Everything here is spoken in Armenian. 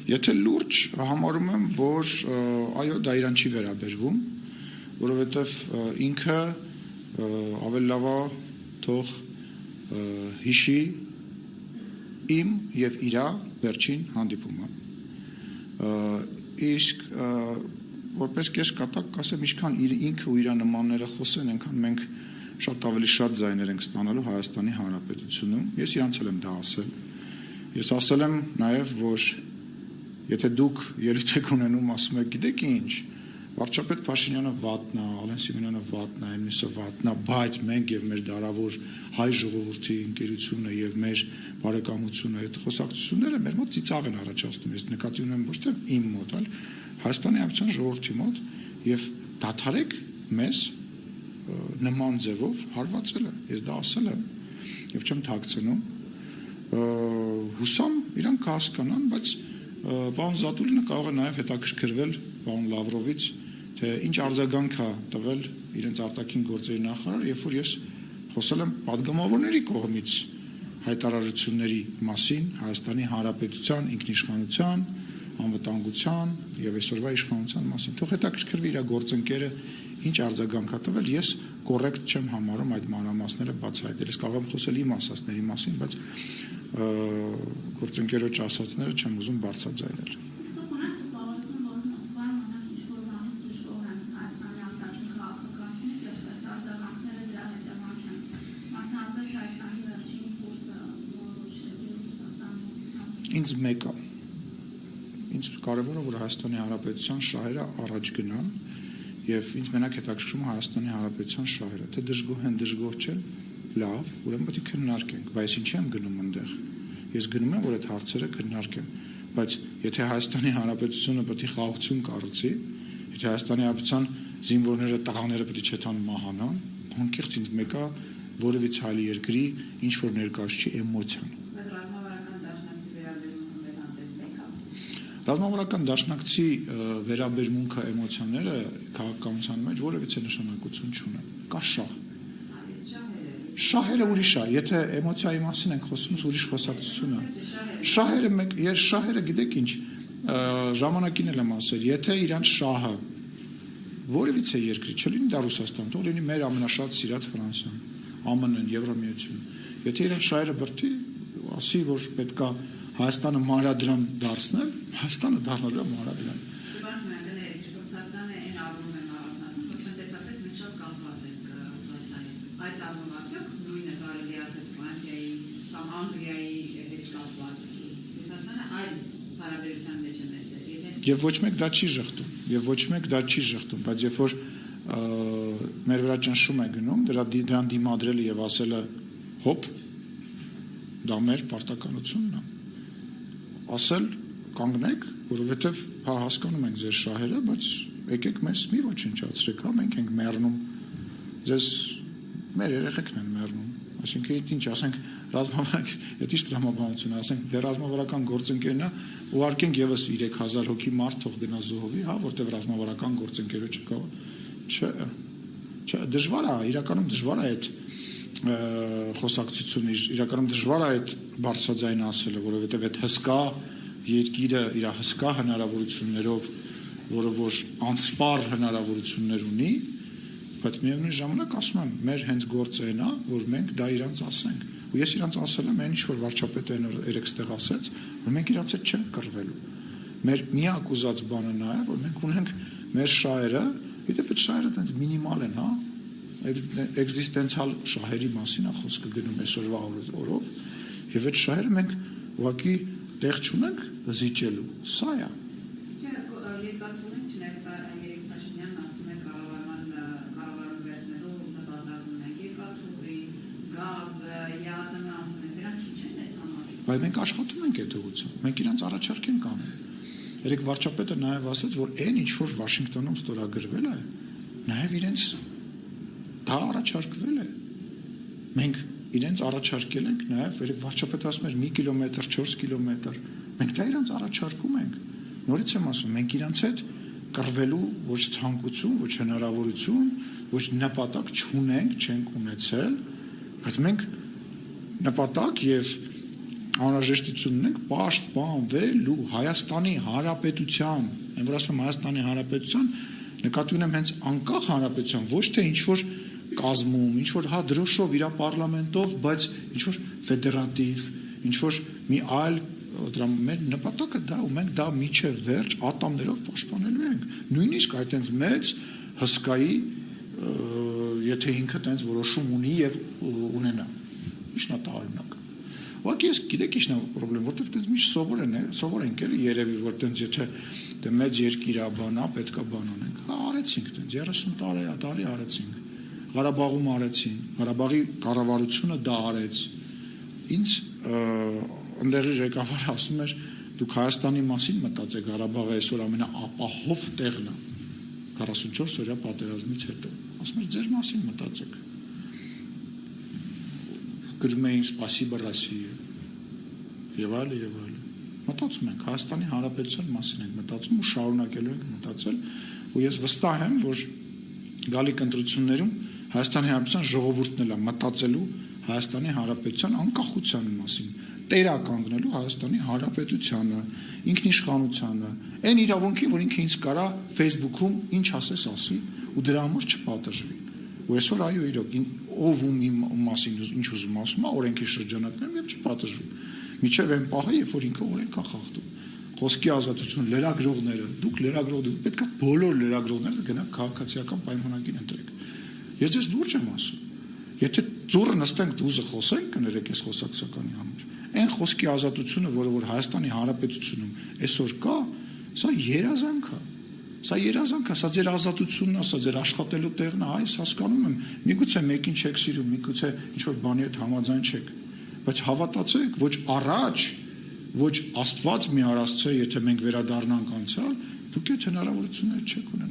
Եթե լուրջ համարում եմ, որ այո, դա իրան չի վերաբերվում, որովհետև ինքը ավելի լավ է թող հիշի իմ եւ իրա վերջին հանդիպումը։ Իսկ որպես կեսկատակ կասեմ, ինչքան ինքը ու իր նմանները խոսեն, այնքան մենք շատ ավելի շատ ձայներ ենք ստանալու Հայաստանի Հանրապետությունում։ Ես իրանց էլ եմ դա ասել։ Ես ասել եմ նաև, որ եթե դուք ելույթ եք ունենում, ասում եք, գիտեք ինչ, վարչապետ Փաշինյանը վատնա, Ալեն Սիմոնյանը վատնա, Էմիսը վատնա, բայց մենք եւ մեր դարավոր հայ ժողովրդի ընկերությունը եւ մեր բարեկամությունը, այդ խոսակցությունները մեր մոտ ծիծաղ են առաջացնում։ Ես նկատի ունեմ ոչ թե իմ մոտ, այլ Հայաստանի Հանրապետության ժողովրդի մոտ եւ դադարեք մեզ նման ձևով հարվածելը։ Ես դա ասել եմ եւ չեմ թաքցնում։ Հուսամ իրանք կհասկանան, բայց պարոն Զատուլինը կարող է նաև հետաքրքրվել պարոն Լավրովից, թե ինչ արձագանք է տվել իրենց արտաքին գործերի նախարար, երբ որ ես խոսել եմ падգամավորների կողմից հայտարարությունների մասին, Հայաստանի Հանրապետության ինքնիշխանության, անվտանգության եւ այսօրվա իշխանության մասին։ Թող հետաքրքրվի իր գործընկերը ինչ արձագանք է տվել, ես կոռեկտ չեմ համարում այդ մանրամասները բացահայտել։ Ես կարող եմ խոսել իմ ասածների մասին, բայց գործընկերոջ ասածները չեմ ուզում բարձրաձայնել։ Ինձ մեկը ինձ կարևոր է, որ Հայաստանի Հանրապետության շահերը առաջ գնան եւ ինձ մենակ հետաքրքրում է Հայաստանի Հանրապետության շահերը, թե դժգոհ են, դժգոհ չեն, լավ, ուրեմն պետք է քննարկենք, բայց ինչի եմ գնում այնտեղ։ Ես գնում եմ, որ այդ հարցերը քննարկեմ, բայց եթե Հայաստանի Հանրապետությունը պետք է խաղաղություն կառուցի, եթե Հայաստանի Հանրապետության զինվորները, տղաները պետք է չթան մահանան, անկեղծ ինձ մեկը որևիցե այլ երկրի ինչ որ ներկայացուցիչ էմոցիան։ Ռազմավարական դաշնակցի վերաբերմունքը էմոցիաները քաղաքականության մեջ որևիցե նշանակություն չունեն։ Կա շահ։ Շահերը ուրիշ է, եթե էմոցիայի մասին ենք խոսում, ուրիշ խոսակցություն է։ Շահերը գիտեք ինչ, ժամանակին էլ եմ ասել, եթե իրանց շահը որևիցե երկրի, չլինի դա Ռուսաստան, թող լինի մեր ամենաշատ սիրած Ֆրանսիան, ԱՄՆ-ն, Եվրամիությունը, եթե իրանց շահերը բրդի, ասի, որ պետքա Հայաստանը մանրադրամ դարձնել, Հայաստանը դառնալու է մանրադրամ։ Եվ ոչ մեկ դա չի ժխտում, բայց երբ որ մեր վրա ճնշում է գնում, դրան դիմադրելը եւ ասելը հոպ, դա մեր պարտականությունն է։ Ասել կանգնեք, որովհետև հասկանում ենք ձեր շահերը, բայց եկեք մեզ մի ոչնչացրեք, մենք ենք մեռնում, ձեզ մեր երեխեքն են մեռնում, այսինքն ինչ ասենք դա ճիշտ տրամաբանություն է, ասենք դե ռազմավարական գործընկերն է, ուղարկենք եւս 3000 հոգի մարդ թող գնա զոհվի, հա, որտեղ ռազմավարական գործընկերը չկա, չէ, դժվար է, իրականում դժվար է այդ խոսակցությունը, իրականում դժվար է այդ բարձրաձայն ասելը, որովհետև այդ հսկա երկիրը իր հսկա հնարավորություններով, որը որ անսպառ հնարավորություններ ունի, բայց միևնույն ժամանակ ասում եմ, մեր հենց գործը այն է, որ մենք դա իրանց ասենք։ Ու ես իրանց ասել եմ այն ինչ որ վարչապետը երեք ստեղ ասեց, որ մենք իրանց հետ չենք կռվելու։ Մեր միակ ուզած բանը նա է, որ մենք ունենք մեր շահերը, իդեպ այդ շահերը տենց մինիմալ են, հա, էգզիստենցիալ շահերի մասին է խոսքը գնում այսօրվա օրով, եւ այդ շահերը մենք ուղղակի տեղ չունենք զիջելու։ Սա է։ Բայց մենք աշխատում ենք այդ ուղղությամբ, մենք իրանց առաջարկ ենք անում։ Երեք վարչապետը նաև ասաց, որ այն ինչ որ Վաշինգտոնում ստորագրվել է, նաև իրենց դա առաջարկվել է։ Մենք իրենց առաջարկել ենք նաև, երեք վարչապետը ասում էր 1 կիլոմետր, 4 կիլոմետր, մենք դա իրանց առաջարկում ենք։ Նորից եմ ասում, մենք իրանց հետ կռվելու ոչ ցանկություն, ոչ հնարավորություն, ոչ նպատակ չունենք, չենք ունեցել, բայց մենք նպատակ եւ անհրաժեշտություն ունենք պաշտպանվելու Հայաստանի Հանրապետության, այն որ ասում եմ Հայաստանի Հանրապետության, նկատի ունեմ հենց անկախ հանրապետության, ոչ թե ինչ-որ կազմում, ինչ-որ հա դրոշով իր պարլամենտով, բայց ինչ-որ ֆեդերատիվ, ինչ-որ մի այլ դրա մեր նպատակը դա ու մենք դա միջև վերջ ատամներով պաշտպանելու ենք։ Նույնիսկ այդտենց մեծ հսկայի, եթե ինքը տենց որոշում ունի եւ ունենա։ Ի՞նչն է տարօրինակ։ Ուղղակի ես գիտեք ի՞նչն է խնդրեմ, որովհետեւ տենց միշտ սովոր ենք էլի երևի որ տենց եթե դե մեծ երկիր է բանա, պետքա բան անենք։ Հա արեցինք տենց 30 տարի արեցինք։ Ղարաբաղում արեցին, Ղարաբաղի կառավարությունը դա արեց։ Ինձ ընդդեղի ղեկավարը ասում էր դուք Հայաստանի մասին մտածեք, Ղարաբաղը այսօր ամենաապահով տեղն է 44 օրյա պատերազմից հետո։ Ասում էր ձեր մասին մտածեք։ Գրում էին «Սպասիբա Ռոսիա» եւ այլն։ Մտածում ենք Հայաստանի Հանրապետության մասին ենք մտածում ու շարունակելու ենք մտածել ու ես վստահ եմ, որ գալիք ընտրություններում Հայաստանի Հանրապետության ժողովուրդն էլ է մտածելու Հայաստանի Հանրապետության անկախության մասին, տերականգնելու Հայաստանի Հանրապետությանը, ինքնիշխանությանը, այն իրավունքին, որ ինքը ինձ կարա Facebook-ում ինչ ասես ասի ու դրա համար չպատժվի։ Ու այսօր այո իրոք ով ում իմ մասին ինչ ուզում ասում է օրենքի շրջանակներում եւ չպատժվի։ Միջև այն պահը, երբ որ ինքը օրենք է խախտում։ Խոսքի ազատություն, լրագրողները, դուք լրագրող պետք է բոլոր լրագրողները գնաք քաղաքացիական պայմանագիր ընտրեք։ Ես ձեզ լուրջ եմ ասում։ Եթե ծուռը նստենք դուզը խոսենք, կներեք ես խոսակցականի համար։ Այն խոսքի ազատությունը, որը որ Հայաստանի Հանրապետությունում այսօր կա, սա երազանք է։ Սա երազանք է, սա ձեր ազատությունն է, սա ձեր աշխատելու տեղն է, այս հասկանում եմ։ Միգուցե մեկին չեք սիրում, միգուցե ինչ-որ բանի հետ համաձայն չեք, բայց հավատացեք, ոչ առաջ, ոչ Աստված մի արածցե, եթե մենք վերադառնանք անցյալ, դուք այդ հնարավորությունները չեք ունենալ։